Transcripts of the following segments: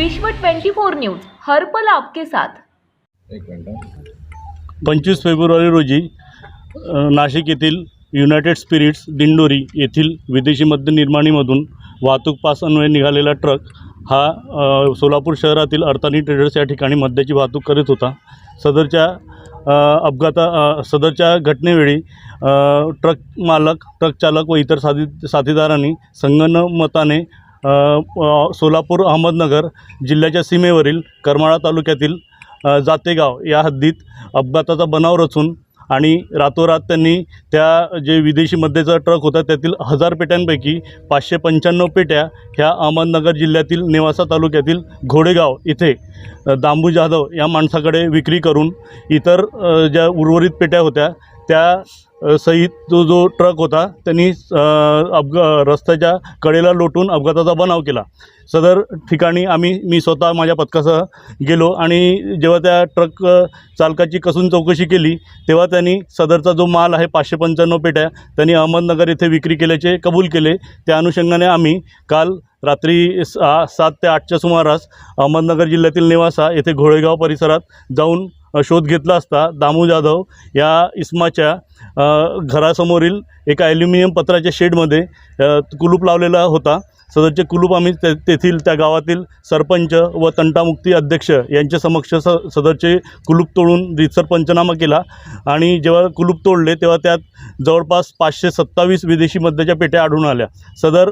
विश्व 24 न्यूज हर पल आपके साथ। 25 फेब्रुवारी रोजी नाशिक येथील युनायटेड स्पिरिट्स दिंडोरी येथील विदेशी मद्य निर्माणीमधून वाहतूक पास अन्वये निघालेला ट्रक हा सोलापूर शहरातील अर्थानी ट्रेडर्स या ठिकाणी मद्याची वाहतूक करीत होता। सदरच्या घटनेवेळी ट्रक मालक, ट्रक चालक व इतर साथीदारांनी संगनमताने सोलापूर अहमदनगर जिल्ह्याच्या सीमेवरील करमाळा तालुक्यातील जातेगाव या हद्दीत अपघाताचा बनाव रचून आणि रातोरात त्यांनी त्या जे विदेशी मद्याचा ट्रक होता त्यातील 1000 पेट्यांपैकी 595 पेट्या ह्या अहमदनगर जिल्ह्यातील नेवासा तालुक्यातील घोडेगाव इथे दामू जाधव या माणसाकडे विक्री करून इतर ज्या उर्वरित पेट्या होत्या त्या सहित जो ट्रक होता त्यांनी रस्त्याच्या कडेला लोटून अपघाताचा बनाव केला। सदर ठिकाणी मी स्वतः माझ्या पथकासह गेलो आणि जेव्हा त्या ट्रक चालकाची कसून चौकशी केली तेव्हा त्यांनी सदरचा जो माल आहे 595 पेट्या त्यांनी अहमदनगर येथे विक्री केल्याचे कबूल केले। त्या अनुषंगाने आम्ही काल रात्री 7 ते 8च्या सुमारास अहमदनगर जिल्ह्यातील नेवासा येथे घोडेगाव परिसरात जाऊन शोध घेतला असता दामू जाधव या इसमाच्या घरासमोरील एका ॲल्युमिनियम पत्राच्या शेडमध्ये कुलूप लावलेला होता। सदरचे कुलूप आम्ही तेथील त्या गावातील सरपंच व तंटामुक्ती अध्यक्ष यांच्या समक्ष सदरचे कुलूप तोडून रीतसर पंचनामा केला आणि जेव्हा कुलूप तोडले तेव्हा त्यात जवळपास 527 विदेशी मद्याच्या पेट्या आढळून आल्या। सदर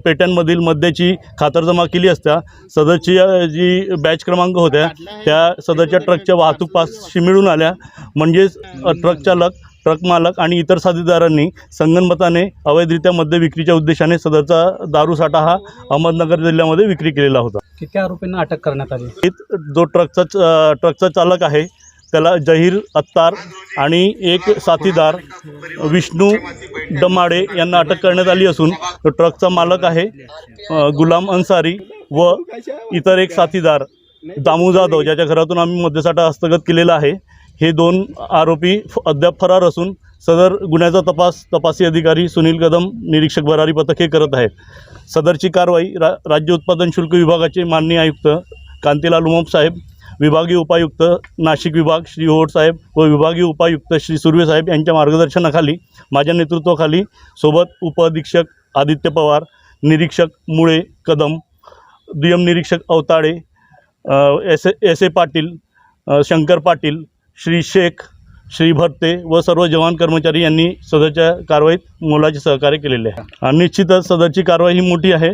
पेट्यांमधील मद्याची खातरजमा केली असता सदरची जी बॅच क्रमांक होत्या त्या सदरच्या ट्रकच्या वाहतूक पासशी मिळून आल्या। म्हणजेच ट्रक चालक, ट्रक मालक आणि इतर साथीदारांनी संगनमताने अवैधरित्या मद्य विक्रीच्या उद्देशाने सदरचा दारूसाठा हा अहमदनगर जिल्ह्यामध्ये विक्री केलेला होता। किती आरोपींना अटक करण्यात आली? जो ट्रकचा चालक आहे त्याला जहीर अत्तार आणि एक साथीदार विष्णू डमाडे यांना अटक करण्यात आली असून ट्रकचा मालक आहे गुलाम अन्सारी व इतर एक साथीदार दामू जाधव ज्याच्या घरातून आम्ही मद्यसाठा हस्तगत केलेला आहे। हे 2 आरोपी अद्याप फरार असून सदर गुन्ह्याचा तपासी अधिकारी सुनील कदम, निरीक्षक भरारी पथक हे करत आहेत। सदरची कारवाई राज्य उत्पादन शुल्क विभागाचे माननीय आयुक्त कांतीलाल उमप साहेब, विभागीय उपायुक्त नाशिक विभाग श्री होड साहेब व विभागीय उपायुक्त श्री सुर्वे साहेब यांच्या मार्गदर्शनाखाली माझ्या नेतृत्वाखाली सोबत उपअधीक्षक आदित्य पवार, निरीक्षक मुळे कदम, दुय्यम निरीक्षक अवताडे, एस ए पाटील, शंकर पाटील, श्री शेख, श्री भरते व सर्व जवान कर्मचारी यांनी सदरच्या कारवाईत मोलाचे सहकार्य केलेले आहे। निश्चितच सदरची कारवाई ही मोठी आहे।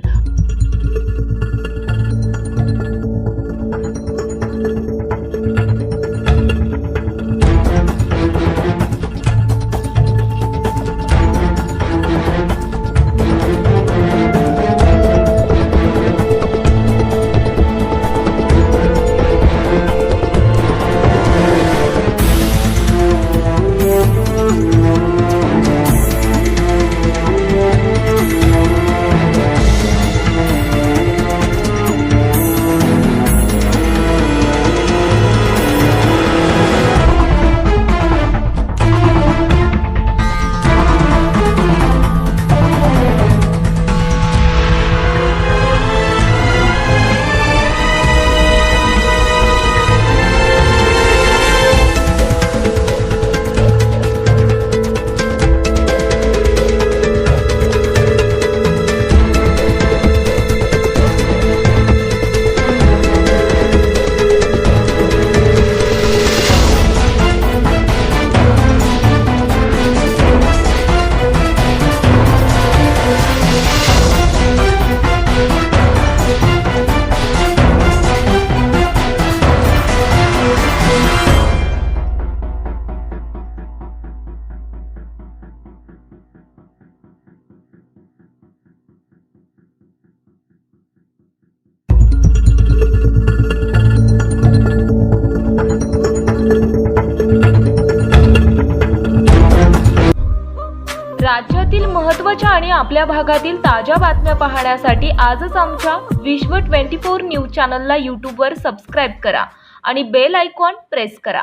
राज्यातील महत्त्वाच्या आणि आपल्या भागातील ताज्या बातम्या पाहण्यासाठी आजच आमच्या विश्व 24 न्यूज चॅनलला यूट्यूबवर सबस्क्राईब करा आणि बेल आयकॉन प्रेस करा।